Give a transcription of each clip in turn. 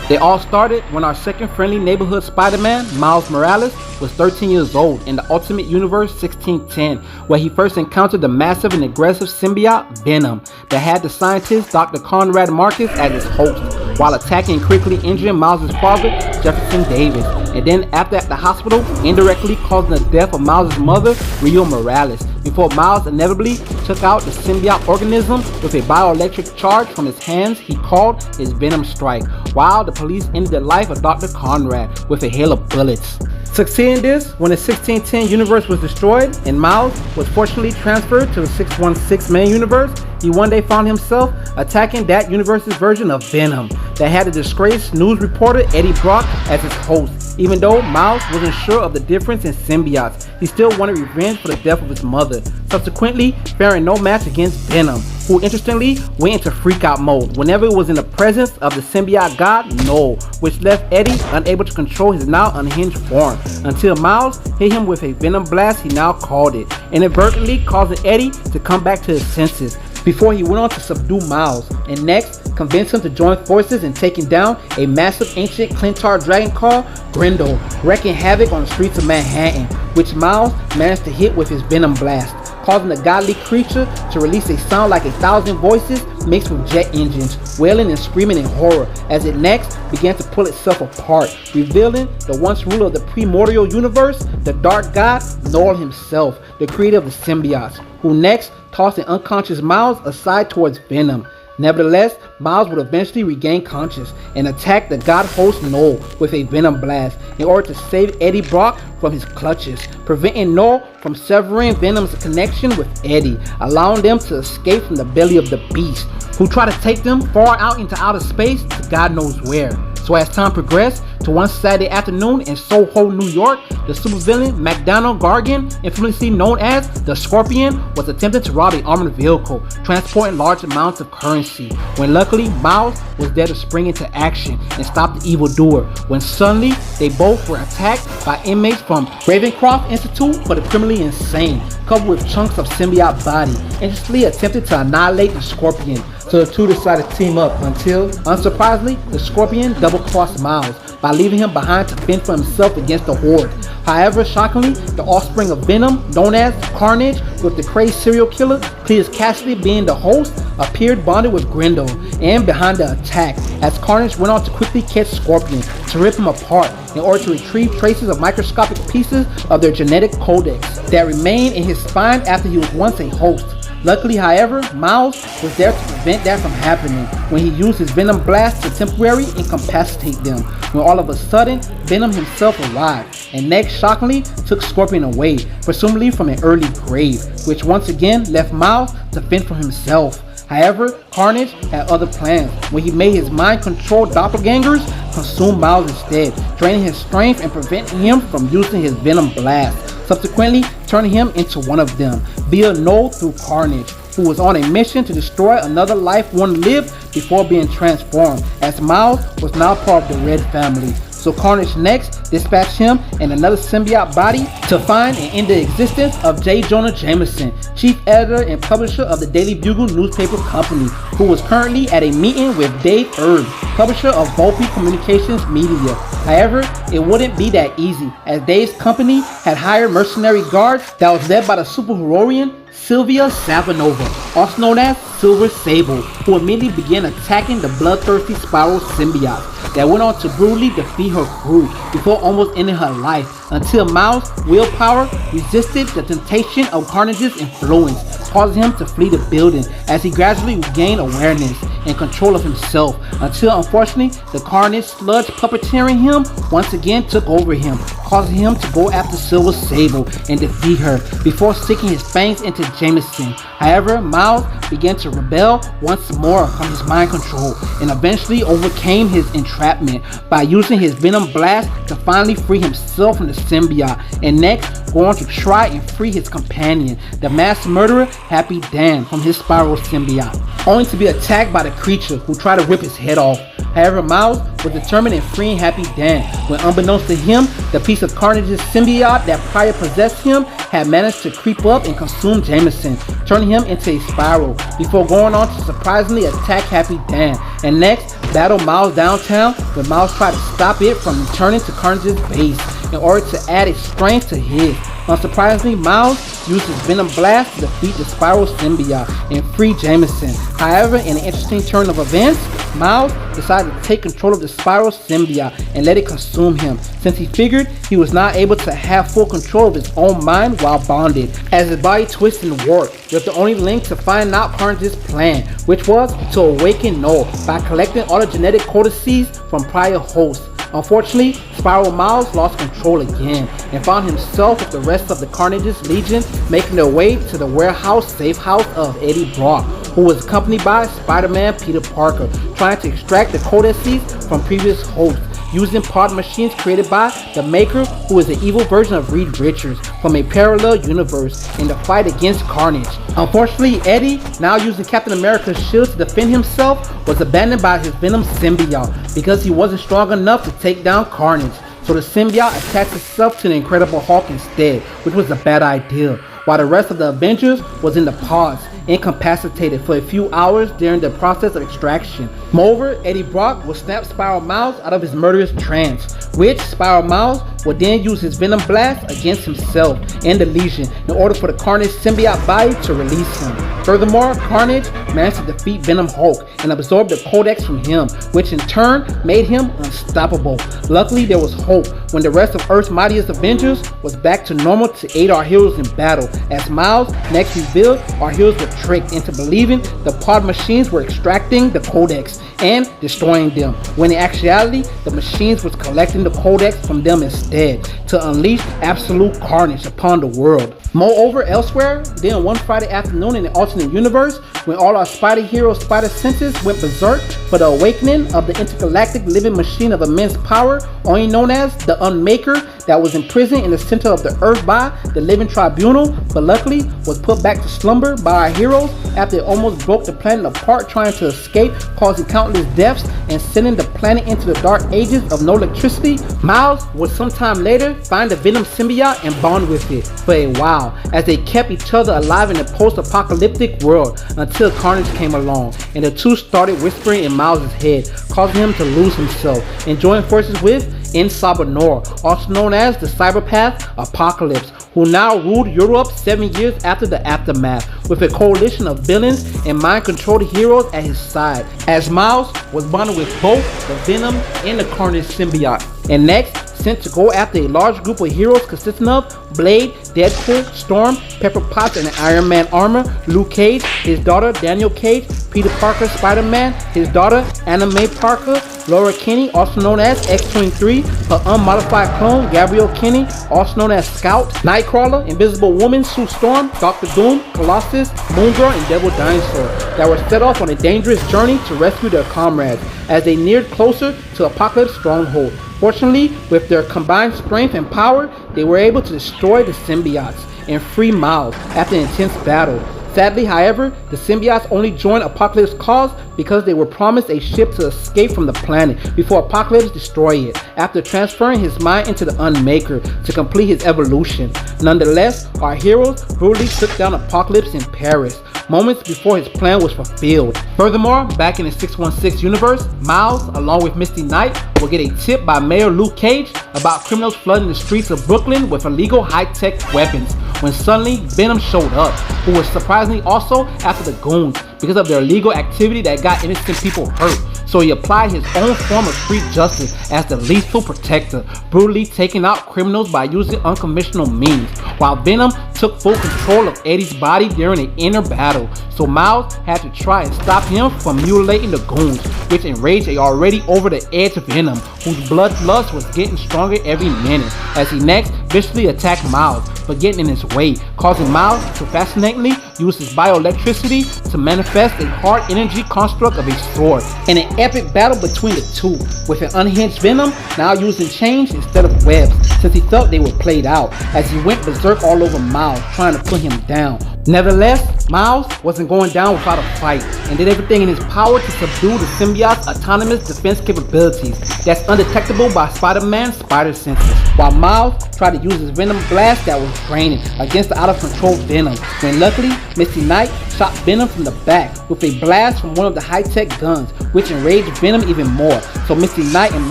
They all started when our second friendly neighborhood Spider-Man, Miles Morales, was 13 years old in the Ultimate Universe 1610, where he first encountered the massive and aggressive symbiote Venom that had the scientist Dr. Conrad Marcus as its host, while attacking and critically injuring Miles' father, Jefferson Davis, and then after at the hospital, indirectly causing the death of Miles' mother, Rio Morales, before Miles inevitably took out the symbiote organism with a bioelectric charge from his hands he called his Venom Strike, while the police ended the life of Dr. Conrad with a hail of bullets. Succeeding this, when the 1610 universe was destroyed and Miles was fortunately transferred to the 616 main universe, he one day found himself attacking that universe's version of Venom that had the disgraced news reporter Eddie Brock as its host. Even though Miles wasn't sure of the difference in symbiotes, he still wanted revenge for the death of his mother, subsequently faring no match against Venom, who interestingly went into freak-out mode whenever it was in the presence of the symbiote god Null, which left Eddie unable to control his now unhinged form, until Miles hit him with a Venom Blast, he now called it, inadvertently causing Eddie to come back to his senses, before he went on to subdue Miles, and next convince him to join forces in taking down a massive ancient Clintar dragon called Grendel, wreaking havoc on the streets of Manhattan, which Miles managed to hit with his Venom Blast, causing the godly creature to release a sound like 1,000 voices mixed with jet engines, wailing and screaming in horror as it next began to pull itself apart, revealing the once ruler of the primordial universe, the dark god Null himself, the creator of the symbiotes, who next tossed an unconscious Miles aside towards Venom. Nevertheless, Miles would eventually regain conscious and attack the god host Null with a Venom Blast in order to save Eddie Brock from his clutches, preventing Null from severing Venom's connection with Eddie, allowing them to escape from the belly of the beast, who tried to take them far out into outer space to God knows where. So as time progressed to one Saturday afternoon in Soho, New York, the supervillain McDonald Gargan, infamously known as the Scorpion, was attempting to rob an armored vehicle, transporting large amounts of currency, when luckily Miles was there to spring into action and stop the evildoer, when suddenly they both were attacked by inmates from Ravencroft Institute for the Criminally Insane, covered with chunks of symbiote body, instantly attempted to annihilate the Scorpion. So the two decided to team up until, unsurprisingly, the Scorpion double-crossed Miles by leaving him behind to fend for himself against the Horde. However, shockingly, the offspring of Venom, known as Carnage, with the crazed serial killer Cletus Cassidy being the host, appeared bonded with Grendel and behind the attack, as Carnage went on to quickly catch Scorpion to rip him apart in order to retrieve traces of microscopic pieces of their genetic codex that remained in his spine after he was once a host. Luckily, however, Miles was there to prevent that from happening when he used his Venom Blast to temporarily incapacitate them, when all of a sudden, Venom himself arrived, and next shockingly took Scorpion away, presumably from an early grave, which once again left Miles to fend for himself. However, Carnage had other plans when he made his mind-controlled doppelgangers consume Miles instead, draining his strength and preventing him from using his Venom Blast, subsequently turning him into one of them via Null through Carnage, who was on a mission to destroy another life one lived before being transformed, as Miles was now part of the Red family. So Carnage next dispatched him and another symbiote body to find and end the existence of J. Jonah Jameson, chief editor and publisher of the Daily Bugle newspaper company, who was currently at a meeting with Dave Erb, publisher of Volpe Communications Media. However, it wouldn't be that easy, as Dave's company had hired mercenary guards that was led by the superheroine Sylvia Savanova, also known as Silver Sable, who immediately began attacking the bloodthirsty Spiral symbiote that went on to brutally defeat her crew before almost ending her life, until Miles' willpower resisted the temptation of Carnage's influence, causing him to flee the building as he gradually regained awareness and control of himself, until unfortunately the Carnage sludge puppeteering him once again took over him, causing him to go after Silver Sable and defeat her before sticking his fangs into Jameson. However, Miles began to rebel once more from his mind control and eventually overcame his entrapment by using his Venom Blast to finally free himself from the symbiote, and next go on to try and free his companion, the mass murderer Happy Dan, from his Spiral symbiote, only to be attacked by the creature who tried to rip his head off. However, Miles was determined in freeing Happy Dan, when unbeknownst to him, the piece of Carnage's symbiote that prior possessed him had managed to creep up and consume Jameson, turning him into a spiral, before going on to surprisingly attack Happy Dan, and next battled Miles downtown when Miles tried to stop it from returning to Carnage's base in order to add its strength to his. Unsurprisingly, Miles used his Venom Blast to defeat the Spiral Symbiote and free Jameson. However, in an interesting turn of events, Miles decided to take control of the Spiral Symbiote and let it consume him, since he figured he was not able to have full control of his own mind while bonded. As his body twisted and warped, with the only link to find out Carnage's plan, which was to awaken Null by collecting all the genetic codices from prior hosts. Unfortunately, Spiral Miles lost control again and found himself with the rest of the Carnage's Legion making their way to the warehouse safe house of Eddie Brock, who was accompanied by Spider-Man Peter Parker, trying to extract the codices from previous hosts using pod machines created by the Maker, who is the evil version of Reed Richards from a parallel universe in the fight against Carnage. Unfortunately, Eddie, now using Captain America's shield to defend himself, was abandoned by his Venom Symbiote because he wasn't strong enough to take down Carnage. So the symbiote attached itself to the Incredible Hulk instead, which was a bad idea, while the rest of the Avengers was in the pods, incapacitated for a few hours during the process of extraction. Moreover, Eddie Brock would snap Spiral Miles out of his murderous trance, which Spiral Miles would then use his Venom Blast against himself and the Legion in order for the Carnage symbiote body to release him. Furthermore, Carnage managed to defeat Venom Hulk and absorb the codex from him, which in turn made him unstoppable. Luckily, there was hope when the rest of Earth's mightiest Avengers was back to normal to aid our heroes in battle, as Miles next revealed our heroes were tricked into believing the pod machines were extracting the codex and destroying them, when in actuality the machines was collecting the codex from them instead to unleash absolute carnage upon the world. Moreover, elsewhere, then one Friday afternoon in the alternate universe, when all our Spider heroes' spider senses went berserk for the awakening of the intergalactic living machine of immense power, only known as the Unmaker, that was imprisoned in the center of the earth by the Living Tribunal, but luckily was put back to slumber by our heroes after it almost broke the planet apart trying to escape, causing countless deaths and sending the planet into the dark ages of no electricity. Miles would sometime later find the Venom Symbiote and bond with it for a while, as they kept each other alive in the post-apocalyptic world until Carnage came along, and the two started whispering in Miles' head, causing him to lose himself and join forces with Insabanor, also known as the Cyberpath Apocalypse, who now ruled Europe 7 years after the aftermath, with a coalition of villains and mind-controlled heroes at his side, as Miles was bonded with both the Venom and the Carnage symbiote. And next, sent to go after a large group of heroes consisting of Blade, Deadpool, Storm, Pepper Potts in Iron Man armor, Luke Cage, his daughter Daniel Cage, Peter Parker Spider-Man, his daughter Anna Mae Parker, Laura Kinney, also known as X-23, her unmodified clone Gabrielle Kinney, also known as Scout, Nightcrawler, Invisible Woman, Sue Storm, Doctor Doom, Colossus, Moongirl, and Devil Dinosaur, that were set off on a dangerous journey to rescue their comrades as they neared closer to Apocalypse's stronghold. Fortunately, with their combined strength and power, they were able to destroy the symbiotes and free Miles after an intense battle. Sadly, however, the symbiotes only joined Apocalypse's cause because they were promised a ship to escape from the planet before Apocalypse destroyed it, after transferring his mind into the Unmaker to complete his evolution. Nonetheless, our heroes brutally took down Apocalypse in Paris, moments before his plan was fulfilled. Furthermore, back in the 616 universe, Miles, along with Misty Knight, will get a tip by Mayor Luke Cage about criminals flooding the streets of Brooklyn with illegal high-tech weapons, when suddenly Venom showed up, who was surprisingly also after the goons because of their illegal activity that got innocent people hurt. So he applied his own form of street justice as the lethal protector, brutally taking out criminals by using unconventional means, while Venom took full control of Eddie's body during an inner battle. So Miles had to try and stop him from mutilating the goons, which enraged a already over the edge Venom, whose bloodlust was getting stronger every minute, as he next viciously attacked Miles, but getting in his way, causing Miles to fascinatingly use his bioelectricity to manifest a hard energy construct of a sword, in an epic battle between the two, with an unhinged Venom now using chains instead of webs, since he felt they were played out, as he went berserk all over Miles, trying to put him down, Nevertheless, Miles wasn't going down without a fight and did everything in his power to subdue the symbiote's autonomous defense capabilities that's undetectable by Spider-Man's spider senses, while Miles tried to use his Venom blast that was draining against the out-of-control Venom, when luckily Misty Knight shot Venom from the back with a blast from one of the high-tech guns, which enraged Venom even more. So Misty Knight and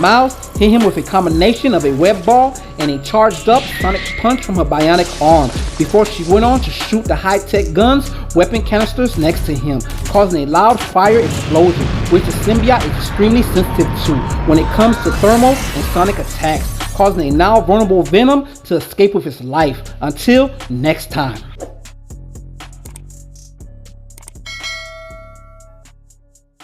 Miles hit him with a combination of a web ball and a charged up sonic punch from her bionic arm, before she went on to shoot the high-tech guns weapon canisters next to him, causing a loud fire explosion, which the symbiote is extremely sensitive to when it comes to thermal and sonic attacks, causing a now vulnerable Venom to escape with his life. Until next time.